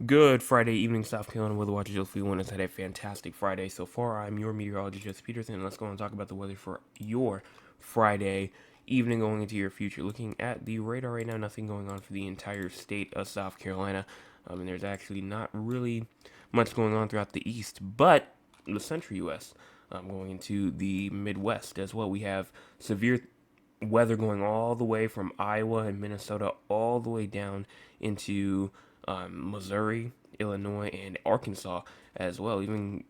Good Friday evening, South Carolina weather watchers. Hopefully, everyone has had a fantastic Friday so far. I'm your meteorologist, Jesse Peterson, and let's go and talk about the weather for your Friday evening going into your future. Looking at the radar right now, nothing going on for the entire state of South Carolina. And there's actually not really much going on throughout the east, but the central U.S. Going into the Midwest as well. We have severe weather going all the way from Iowa and Minnesota all the way down into Missouri, Illinois, and Arkansas as well. Even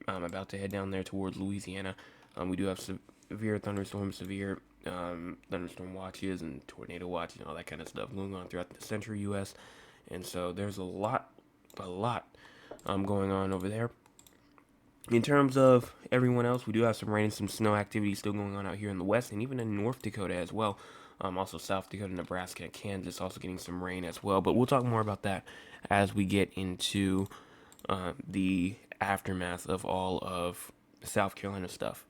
about to head down there towards Louisiana. We do have severe thunderstorms, severe thunderstorm watches, and tornado watches, and all that kind of stuff going on throughout the central U.S. And so there's a lot going on over there. In terms of everyone else, we do have some rain and some snow activity still going on out here in the west and even in North Dakota as well. Also, South Dakota, Nebraska, and Kansas also getting some rain as well. But we'll talk more about that as we get into the aftermath of all of South Carolina stuff.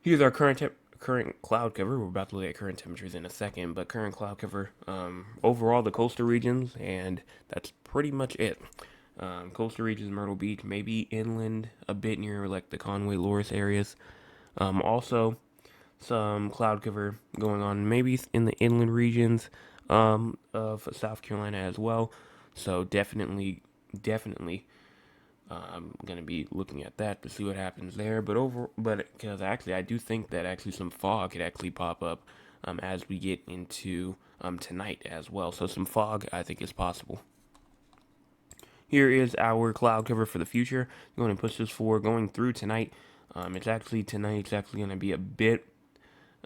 Here's our current cloud cover. We're about to look at current temperatures in a second, but current cloud cover overall the coastal regions, and that's pretty much it. Coastal regions, Myrtle Beach, maybe inland a bit near like the Conway, Loris areas. Also, some cloud cover going on maybe in the inland regions of South Carolina as well. So definitely, I'm gonna be looking at that to see what happens there. But because actually, I do think that actually some fog could actually pop up as we get into tonight as well. So some fog, I think, is possible. Here is our cloud cover for the future. I'm going to push this forward going through tonight. It's actually tonight. It's actually going to be a bit,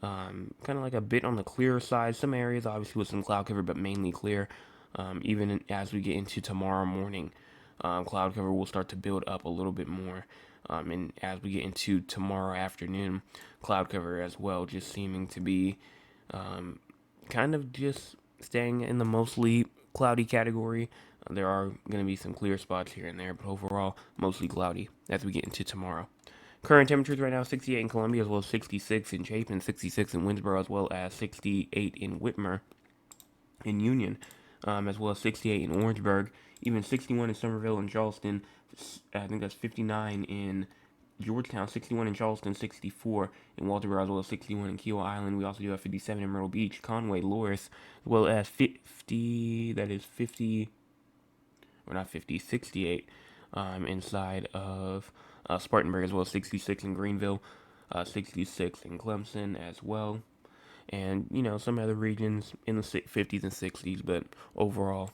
kind of like a bit on the clearer side. Some areas obviously with some cloud cover, but mainly clear. As we get into tomorrow morning, cloud cover will start to build up a little bit more. And as we get into tomorrow afternoon, cloud cover as well, just seeming to be kind of just staying in the mostly cloudy category. There are going to be some clear spots here and there, but overall, mostly cloudy as we get into tomorrow. Current temperatures right now 68 in Columbia as well as 66 in Chapin, 66 in Winsboro as well as 68 in Whitmer in Union, as well as 68 in Orangeburg, even 61 in Somerville and Charleston. I think that's 59 in Georgetown, 61 in Charleston, 64 in Walterboro, as well as 61 in Kiowa Island. We also do have 57 in Myrtle Beach, Conway, Loris, as well as 50, that is 50, or not 50, 68 inside of Spartanburg, as well as 66 in Greenville, 66 in Clemson as well. And, some other regions in the 50s and 60s, but overall,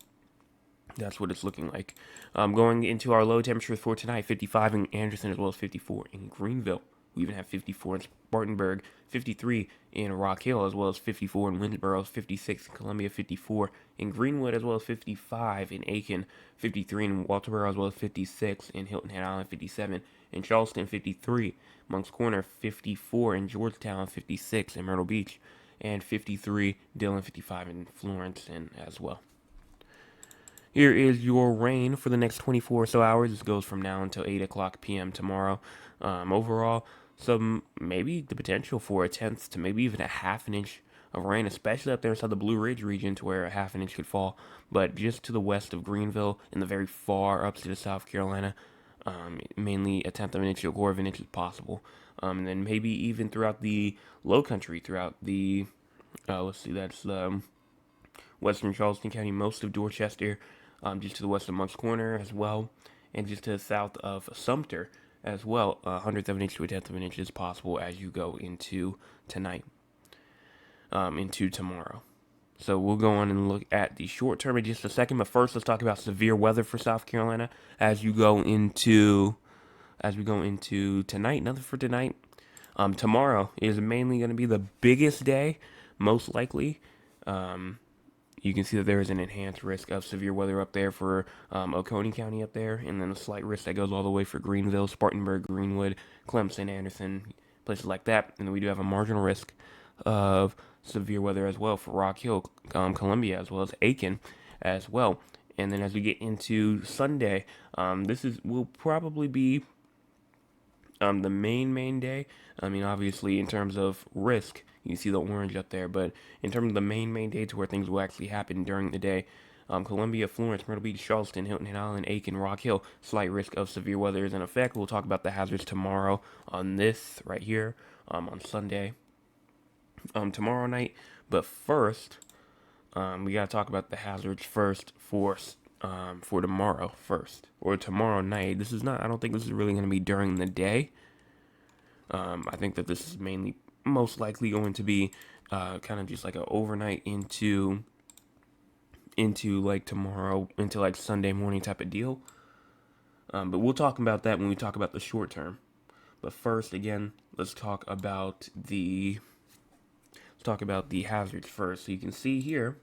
that's what it's looking like. Going into our low temperatures for tonight, 55 in Anderson as well as 54 in Greenville. We even have 54 in Spartanburg, 53 in Rock Hill, as well as 54 in Winsboro, 56 in Columbia, 54 in Greenwood, as well as 55 in Aiken, 53 in Walterboro, as well as 56 in Hilton Head Island, 57 in Charleston, 53 Moncks Corner, 54 in Georgetown, 56 in Myrtle Beach, and 53 Dillon, 55 in Florence, and as well. Here is your rain for the next 24 or so hours. This goes from now until 8 o'clock p.m. tomorrow. Overall, some maybe the potential for a tenth to maybe even a half an inch of rain, especially up there inside the Blue Ridge region to where a half an inch could fall. But just to the west of Greenville in the very far upstate of South Carolina, mainly a tenth of an inch to a quarter of an inch is possible. And then maybe even throughout the low country, throughout the, let's see, that's western Charleston County, most of Dorchester, just to the west of Moncks Corner as well, and just to the south of Sumter as well. Hundredth of an inch to a tenth of an inch is possible as you go into tonight, into tomorrow. So we'll go on and look at the short term in just a second. But first, let's talk about severe weather for South Carolina as you go into as we go into tonight. Nothing for tonight. Tomorrow is mainly going to be the biggest day, most likely. You can see that there is an enhanced risk of severe weather up there for Oconee County up there, and then a slight risk that goes all the way for Greenville, Spartanburg, Greenwood, Clemson, Anderson, places like that. And then we do have a marginal risk of severe weather as well for Rock Hill, Columbia, as well as Aiken as well. And then as we get into Sunday, this will probably be the main day. I mean, obviously, in terms of risk, you see the orange up there, but in terms of the main day to where things will actually happen during the day, Columbia, Florence, Myrtle Beach, Charleston, Hilton Head Island, Aiken, Rock Hill. Slight risk of severe weather is in effect. We'll talk about the hazards tomorrow on this right here on Sunday, tomorrow night. But first, we gotta talk about the hazards first for tomorrow first or tomorrow night. This is not. I don't think this is really gonna be during the day. I think that this is mainly most likely going to be kind of just like an overnight into like tomorrow, into like Sunday morning type of deal. But we'll talk about that when we talk about the short term. But first, again, let's talk about the hazards first. So you can see here,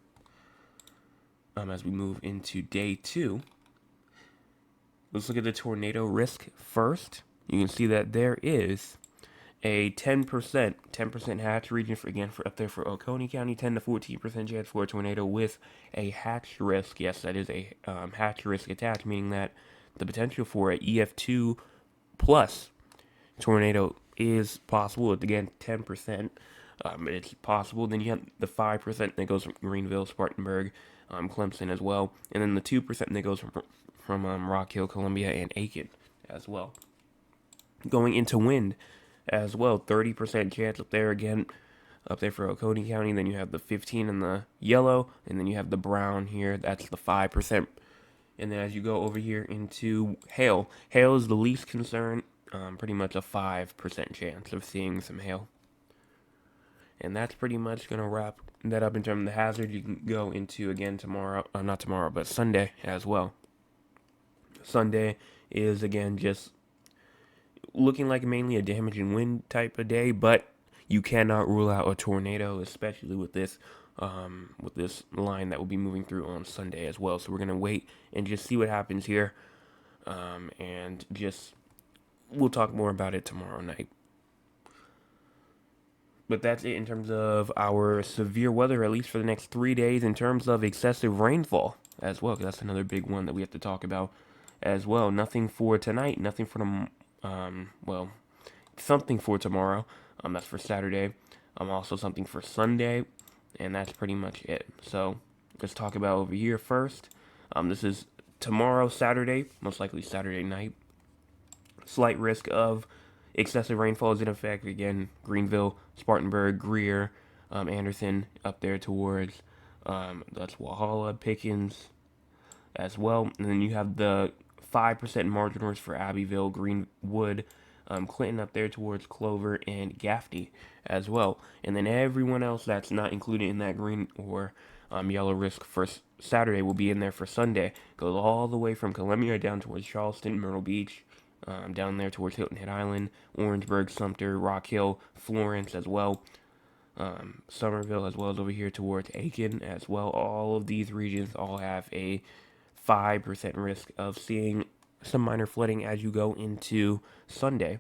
as we move into day 2, let's look at the tornado risk first. You can see that there is a 10% hatch region for up there for Oconee County, 10 to 14% chance for a tornado with a hatch risk. Yes, that is a hatch risk attached, meaning that the potential for a EF2 plus tornado is possible. Again, 10%. It's possible. Then you have the 5% that goes from Greenville, Spartanburg, Clemson as well, and then the 2% that goes from Rock Hill, Columbia, and Aiken as well. Going into wind as well, 30% chance up there again, up there for Oconee County. Then you have the 15 in the yellow, and then you have the brown here. That's the 5%. And then as you go over here into hail, hail is the least concern. Pretty much a 5% chance of seeing some hail. And that's pretty much going to wrap that up in terms of the hazard. You can go into again tomorrow, not tomorrow, but Sunday as well. Sunday is again just looking like mainly a damage and wind type of day, but you cannot rule out a tornado, especially with this line that will be moving through on Sunday as well. So we're gonna wait and just see what happens here, and just we'll talk more about it tomorrow night. But that's it in terms of our severe weather, at least for the next 3 days. In terms of excessive rainfall as well, 'cause that's another big one that we have to talk about as well. Nothing for tonight, nothing for well, something for tomorrow. That's for Saturday. Also something for Sunday, and that's pretty much it. So let's talk about over here first. This is tomorrow, Saturday, most likely Saturday night. Slight risk of excessive rainfall is in effect. Again, Greenville, Spartanburg, Greer, Anderson, up there towards that's Walhalla, Pickens as well. And then you have the 5% margin risk for Abbeville, Greenwood, Clinton up there towards Clover, and Gaffney as well. And then everyone else that's not included in that green or yellow risk for Saturday will be in there for Sunday. Goes all the way from Columbia down towards Charleston, Myrtle Beach, down there towards Hilton Head Island, Orangeburg, Sumter, Rock Hill, Florence as well. Somerville as well as over here towards Aiken as well. All of these regions all have a 5% risk of seeing some minor flooding as you go into Sunday.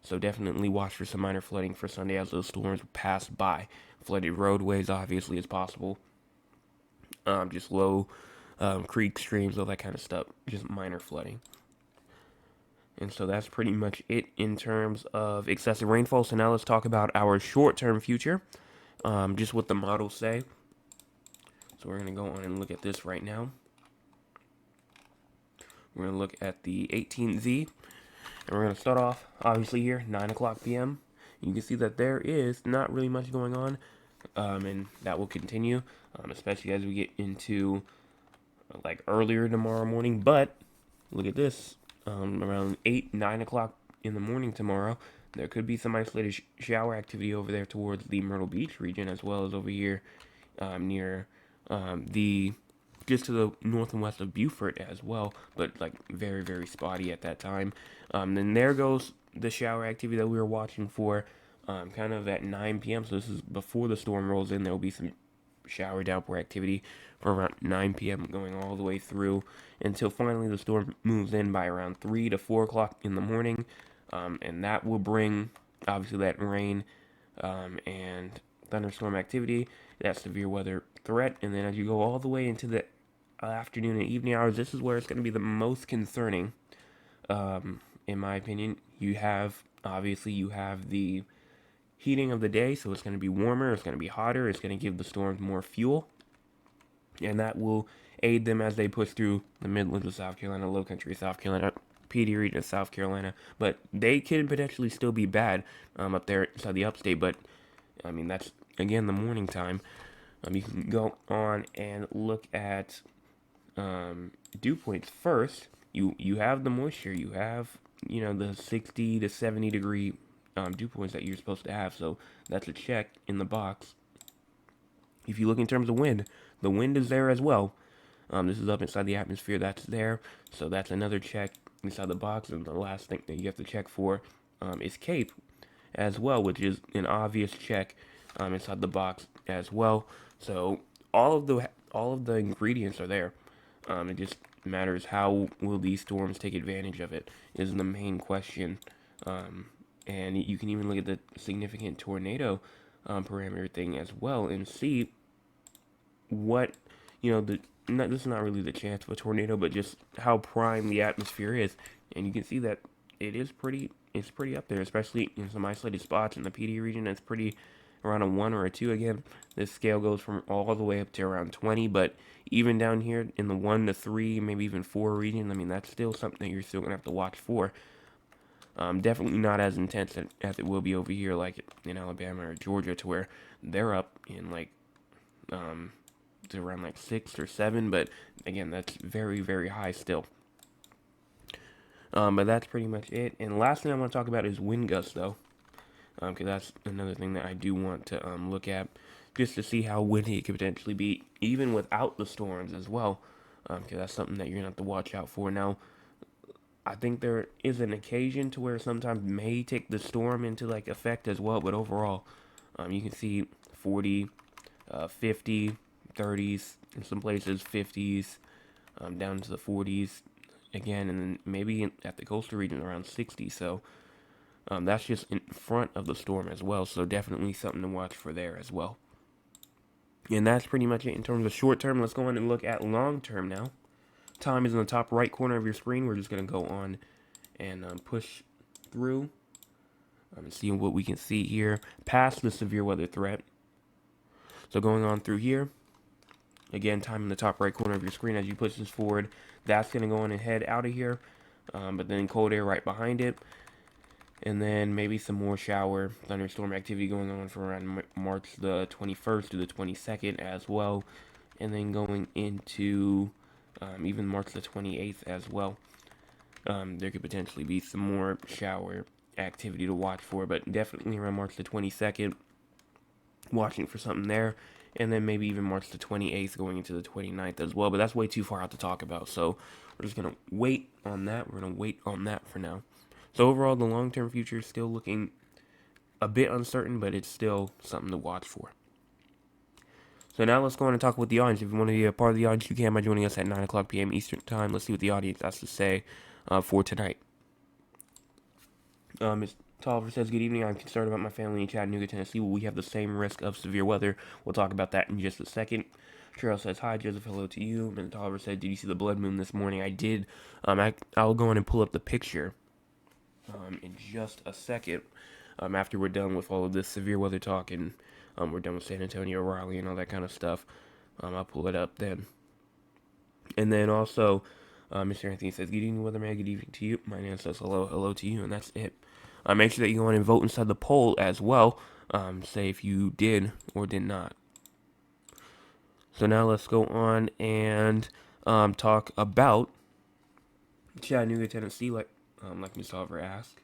So definitely watch for some minor flooding for Sunday as those storms pass by. Flooded roadways obviously is possible. Just low creeks, streams, all that kind of stuff. Just minor flooding. And so that's pretty much it in terms of excessive rainfall. So now let's talk about our short-term future. Just what the models say. So we're going to go on and look at this right now. We're going to look at the 18Z. And we're going to start off, obviously here, 9 o'clock p.m. You can see that there is not really much going on. And that will continue, especially as we get into, like, earlier tomorrow morning. But, look at this. Around 8, 9 o'clock in the morning tomorrow, there could be some isolated shower activity over there towards the Myrtle Beach region, as well as over here near just to the north and west of Beaufort as well, but like very, very spotty at that time. Then there goes the shower activity that we were watching for kind of at 9 p.m. So this is before the storm rolls in. There will be some shower downpour activity from around 9 p.m. going all the way through until finally the storm moves in by around 3 to 4 o'clock in the morning. And that will bring, obviously, that rain and thunderstorm activity, that severe weather threat. And then as you go all the way into the afternoon and evening hours, this is where it's going to be the most concerning, in my opinion. You have the heating of the day, so it's going to be warmer, it's going to be hotter, it's going to give the storms more fuel. and that will aid them as they push through the Midlands of South Carolina, Low Country of South Carolina, PD region of South Carolina. But they can potentially still be bad up there inside the upstate. But I mean, that's again the morning time. You can go on and look at dew points first. You have the moisture. You have the 60 to 70 degree dew points that you're supposed to have. So that's a check in the box. If you look in terms of wind, the wind is there as well. This is up inside the atmosphere. That's there. So that's another check inside the box. And the last thing that you have to check for is CAPE as well, which is an obvious check inside the box as well. So all of the ingredients are there. It just matters how will these storms take advantage of it is the main question. And you can even look at the significant tornado parameter thing as well and see what this is not really the chance of a tornado, but just how prime the atmosphere is, and you can see that it's pretty up there, especially in some isolated spots in the PD region. It's pretty around a 1 or a 2 again. This scale goes from all the way up to around 20, but even down here in the 1 to 3, maybe even 4 region, I mean, that's still something that you're still going to have to watch for. Definitely not as intense as it will be over here, like in Alabama or Georgia, to where they're up in like to around like 6 or 7, but again, that's very, very high still. But that's pretty much it. And last thing I want to talk about is wind gusts, though, because that's another thing that I do want to look at, just to see how windy it could potentially be, even without the storms as well, because that's something that you're gonna have to watch out for. Now, I think there is an occasion to where sometimes may take the storm into like effect as well, but overall, you can see 40, 50, 30s in some places, 50s, down to the 40s again, and then maybe at the coastal region around 60. So that's just in front of the storm as well. So definitely something to watch for there as well. And that's pretty much it in terms of short term. Let's go on and look at long term now. Time is in the top right corner of your screen. We're just going to go on and push through and see what we can see here past the severe weather threat. So going on through here, again, time in the top right corner of your screen as you push this forward. That's going to go on and head out of here, but then cold air right behind it. And then maybe some more shower thunderstorm activity going on for around March the 21st to the 22nd as well. And then going into even March the 28th as well. There could potentially be some more shower activity to watch for, but definitely around March the 22nd, watching for something there. And then maybe even March the 28th going into the 29th as well, but that's way too far out to talk about. So we're just going to wait on that. We're going to wait on that for now. So overall, the long-term future is still looking a bit uncertain, but it's still something to watch for. So now let's go on and talk with the audience. If you want to be a part of the audience, you can by joining us at 9 o'clock p.m. Eastern Time. Let's see what the audience has to say for tonight. Ms. Tolliver says, good evening. I'm concerned about my family in Chattanooga, Tennessee. Will we have the same risk of severe weather? We'll talk about that in just a second. Cheryl says, hi, Joseph, hello to you. Ms. Tolliver said, did you see the blood moon this morning? I did. I'll go on and pull up the picture in just a second after we're done with all of this severe weather talk and we're done with San Antonio, Raleigh, and all that kind of stuff. I'll pull it up then. And then also, Mr. Anthony says, good evening, weatherman. Good evening to you. My name says hello to you, and that's it. Make sure that you go on and vote inside the poll as well. Say if you did or did not. So now let's go on and talk about Chattanooga, Tennessee, like Ms. Oliver asked.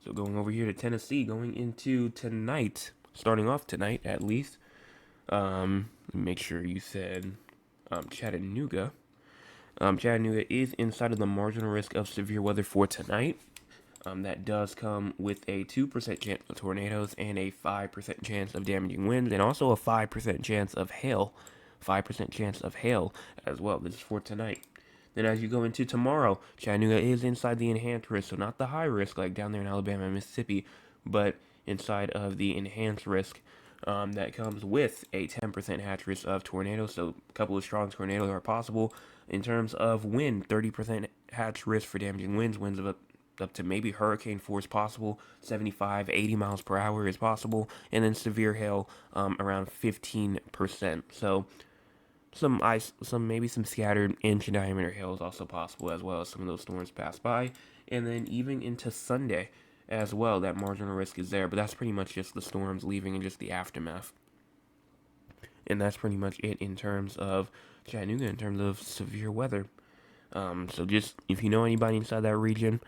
So going over here to Tennessee, going into tonight, starting off tonight at least. Make sure you said Chattanooga. Chattanooga is inside of the marginal risk of severe weather for tonight. That does come with a 2% chance of tornadoes and a 5% chance of damaging winds, and also a 5% chance of hail. 5% chance of hail as well. This is for tonight. Then as you go into tomorrow, Chattanooga is inside the enhanced risk, so not the high risk like down there in Alabama and Mississippi, but inside of the enhanced risk that comes with a 10% hatch risk of tornadoes. So a couple of strong tornadoes are possible. In terms of wind, 30% hatch risk for damaging winds of up to maybe hurricane force possible, 75, 80 miles per hour is possible, and then severe hail around 15%. So some ice, maybe some scattered inch diameter hail is also possible as well as some of those storms pass by, and then even into Sunday as well. That marginal risk is there, but that's pretty much just the storms leaving and just the aftermath. And that's pretty much it in terms of Chattanooga, in terms of severe weather. So just if you know anybody inside that region,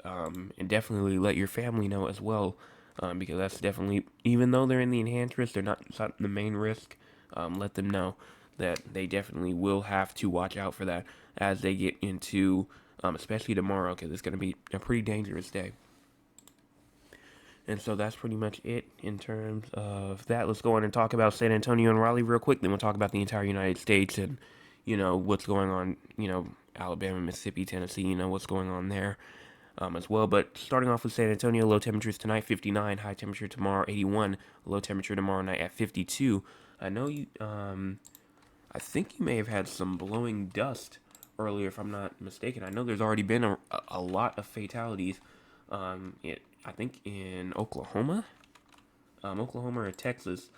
and definitely let your family know as well, because that's definitely, even though they're in the enhanced risk, they're not the main risk. Let them know that they definitely will have to watch out for that as they get into, especially tomorrow, because it's going to be a pretty dangerous day. And so that's pretty much it in terms of that. Let's go on and talk about San Antonio and Raleigh real quickly. We'll talk about the entire United States and, what's going on, Alabama, Mississippi, Tennessee, what's going on there as well. But starting off with San Antonio, low temperatures tonight, 59. High temperature tomorrow, 81. Low temperature tomorrow night at 52. I know I think you may have had some blowing dust earlier, if I'm not mistaken. I know there's already been a lot of fatalities. I think in Oklahoma, Oklahoma or Texas,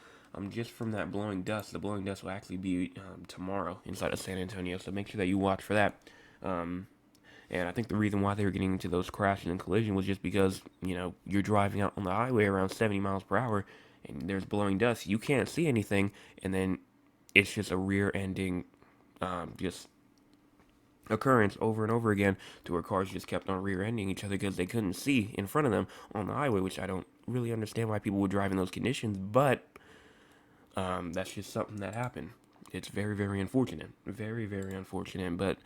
just from that blowing dust. The blowing dust will actually be tomorrow inside of San Antonio, so make sure that you watch for that. And I think the reason why they were getting into those crashes and collisions was just because, you're driving out on the highway around 70 miles per hour and there's blowing dust. You can't see anything, and then it's just a rear-ending, just occurrence over and over again to where cars just kept on rear-ending each other because they couldn't see in front of them on the highway, which I don't really understand why people would drive in those conditions, but that's just something that happened. It's very, very unfortunate. Very, very unfortunate, but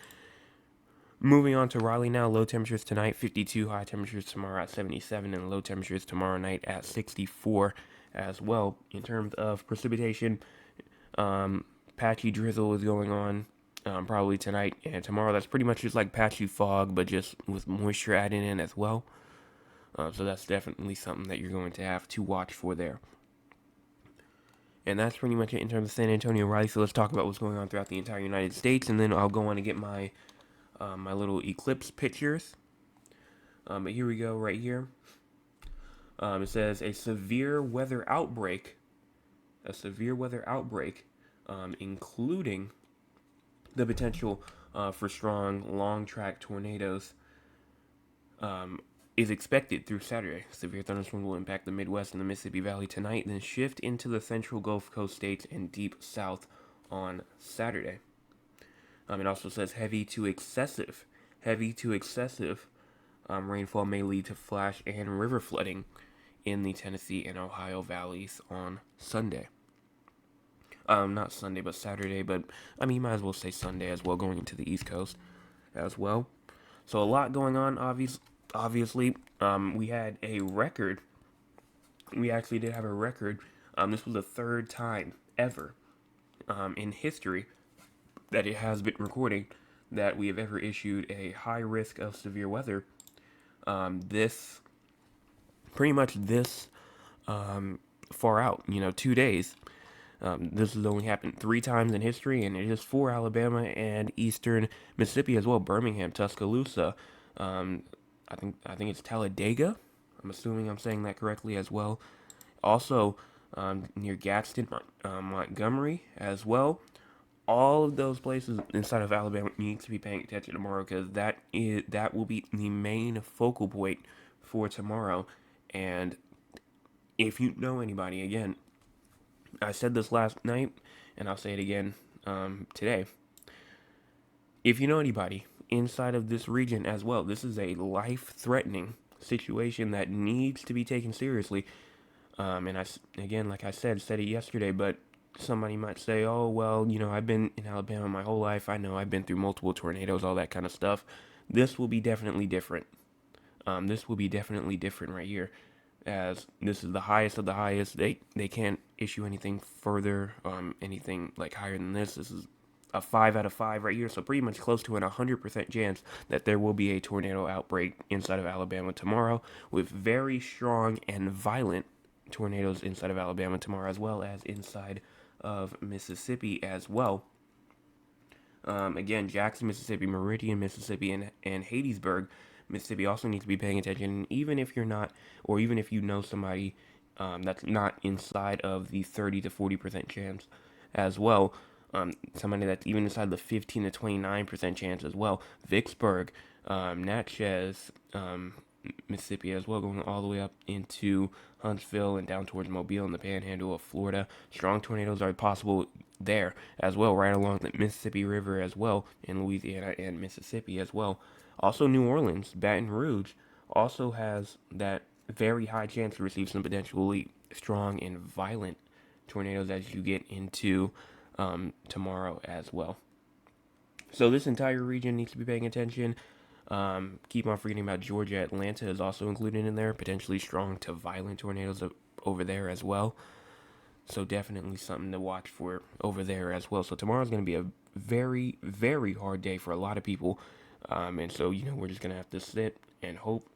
moving on to Raleigh now, low temperatures tonight, 52, high temperatures tomorrow at 77, and low temperatures tomorrow night at 64 as well. In terms of precipitation, patchy drizzle is going on probably tonight and tomorrow. That's pretty much just like patchy fog, but just with moisture added in as well. So that's definitely something that you're going to have to watch for there. And that's pretty much it in terms of San Antonio, Raleigh. So let's talk about what's going on throughout the entire United States, and then I'll go on and get my my little eclipse pictures. But here we go, right here. It says a severe weather outbreak, including the potential for strong long track tornadoes, is expected through Saturday. Severe thunderstorms will impact the Midwest and the Mississippi Valley tonight, then shift into the central Gulf Coast states and deep south on Saturday. It also says heavy to excessive rainfall may lead to flash and river flooding in the Tennessee and Ohio valleys on Sunday. Not Sunday, but Saturday, but you might as well say Sunday as well, going into the East Coast as well. So a lot going on, obviously. We had a record. We actually did have a record. This was the third time ever in history that it has been recording that we have ever issued a high risk of severe weather. This far out, 2 days. This has only happened 3 times in history, and it is for Alabama and eastern Mississippi as well. Birmingham, Tuscaloosa, I think it's Talladega. I'm assuming I'm saying that correctly as well. Also, near Gadsden, Montgomery as well. All of those places inside of Alabama need to be paying attention tomorrow, because that will be the main focal point for tomorrow. And if you know anybody, again, I said this last night, and I'll say it again today. If you know anybody inside of this region as well, this is a life-threatening situation that needs to be taken seriously. And like I said it yesterday, but somebody might say, oh, well, I've been in Alabama my whole life. I know I've been through multiple tornadoes, all that kind of stuff. This will be definitely different. This will be definitely different right here, as this is the highest of the highest. They can't issue anything further, anything like higher than this. This is a 5 out of 5 right here, so pretty much close to an 100% chance that there will be a tornado outbreak inside of Alabama tomorrow, with very strong and violent tornadoes inside of Alabama tomorrow, as well as inside of Mississippi as well. Again, Jackson, Mississippi, Meridian, Mississippi, and Hattiesburg, Mississippi also needs to be paying attention. And even if you're not, or even if you know somebody that's not inside of the 30 to 40% chance as well, somebody that's even inside the 15 to 29% chance as well. Vicksburg, Natchez, Mississippi as well, going all the way up into Huntsville and down towards Mobile and the Panhandle of Florida. Strong tornadoes are possible there as well, right along the Mississippi River as well, in Louisiana and Mississippi as well. Also, New Orleans, Baton Rouge also has that very high chance to receive some potentially strong and violent tornadoes as you get into tomorrow as well. So this entire region needs to be paying attention. Keep on forgetting about Georgia. Atlanta is also included in there. Potentially strong to violent tornadoes over there as well. So definitely something to watch for over there as well. So tomorrow's going to be a very, very hard day for a lot of people. And so, we're just going to have to sit and hope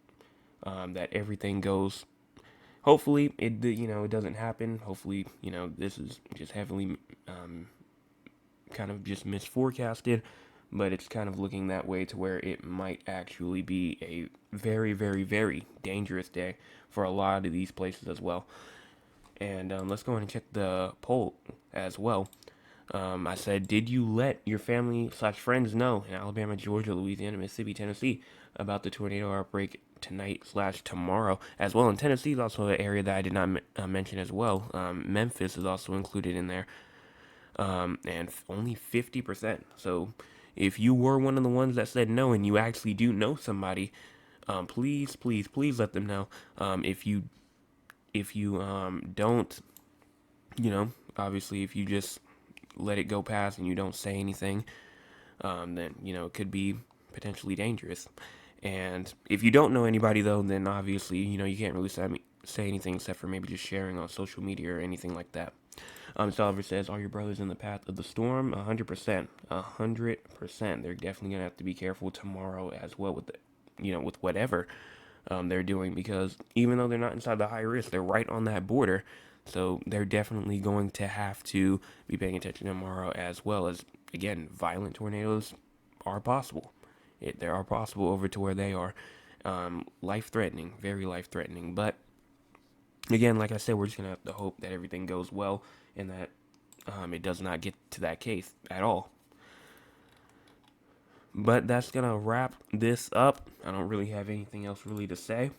that everything goes. Hopefully, it doesn't happen. Hopefully, this is just heavily kind of just misforecasted, but it's kind of looking that way to where it might actually be a very, very, very dangerous day for a lot of these places as well. And let's go ahead and check the poll as well. I said, did you let your family/friends know in Alabama, Georgia, Louisiana, Mississippi, Tennessee about the tornado outbreak tonight/tomorrow as well? And Tennessee is also an area that I did not mention as well. Memphis is also included in there, and only 50%. So if you were one of the ones that said no and you actually do know somebody, please, please, please let them know. If you don't, obviously if you just let it go past and you don't say anything, then it could be potentially dangerous. And if you don't know anybody though, then obviously you can't really say anything except for maybe just sharing on social media or anything like that. Oliver says, are your brothers in the path of the storm? 100%. 100%. They're definitely going to have to be careful tomorrow as well with with whatever they're doing, because even though they're not inside the high risk, they're right on that border. So they're definitely going to have to be paying attention tomorrow, as well as, again, violent tornadoes are possible. They are possible over to where they are. Life-threatening, very life-threatening. But, again, like I said, we're just going to have to hope that everything goes well and that it does not get to that case at all. But that's going to wrap this up. I don't really have anything else really to say,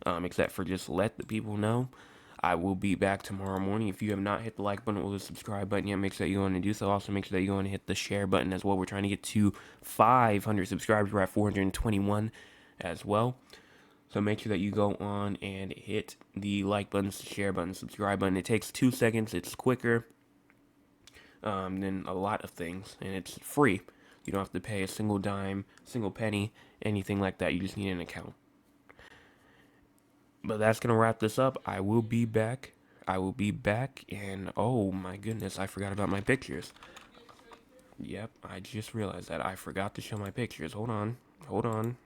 except for just let the people know. I will be back tomorrow morning. If you have not hit the like button or the subscribe button yet, make sure that you go and do so. Also, make sure that you go and hit the share button as well. We're trying to get to 500 subscribers. We're at 421 as well. So make sure that you go on and hit the like button, share button, subscribe button. It takes 2 seconds. It's quicker than a lot of things, and it's free. You don't have to pay a single dime, single penny, anything like that. You just need an account. But that's going to wrap this up. I will be back. And oh my goodness, I forgot about my pictures. Yep, I just realized that I forgot to show my pictures. Hold on. 1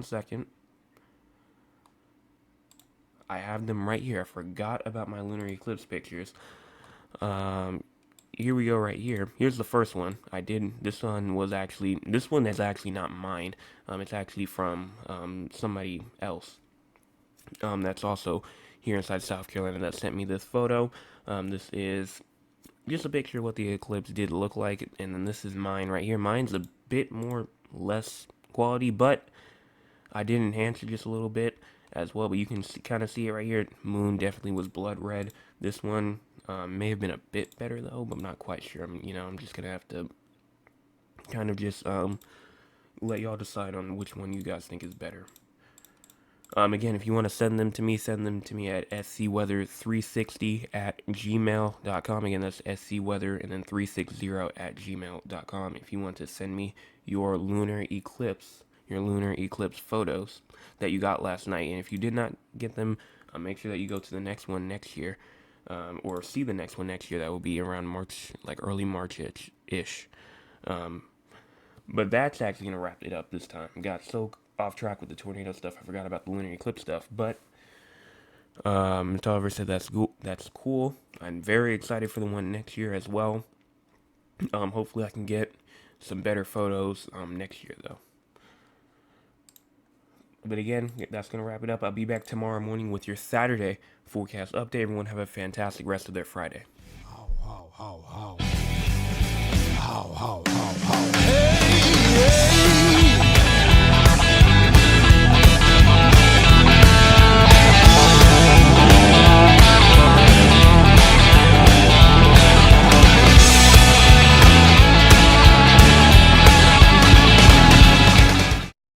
second. I have them right here. I forgot about my lunar eclipse pictures. Here we go right here. Here's the first one. This one is actually not mine. It's actually from somebody else. That's also here inside South Carolina that sent me this photo. This is just a picture of what the eclipse did look like, and then this is mine right here. Mine's a bit less quality, but I did enhance it just a little bit as well, but you can kind of see it right here. Moon definitely was blood red. This one may have been a bit better though, but I'm not quite sure. I'm just gonna have to kind of just let y'all decide on which one you guys think is better. Again, if you want to send them to me at scweather360@gmail.com. Again, that's scweather and then 360@gmail.com. If you want to send me your lunar eclipse photos that you got last night, and if you did not get them, make sure that you go to the next one next year, or see the next one next year. That will be around March, like early March-ish. But that's actually gonna wrap it up this time. Got so off track with the tornado stuff, I forgot about the lunar eclipse stuff. But Tolliver said that's cool. I'm very excited for the one next year as well. Hopefully I can get some better photos next year though. But again, that's going to wrap it up. I'll be back tomorrow morning with your Saturday forecast update. Everyone have a fantastic rest of their Friday. How, how, how,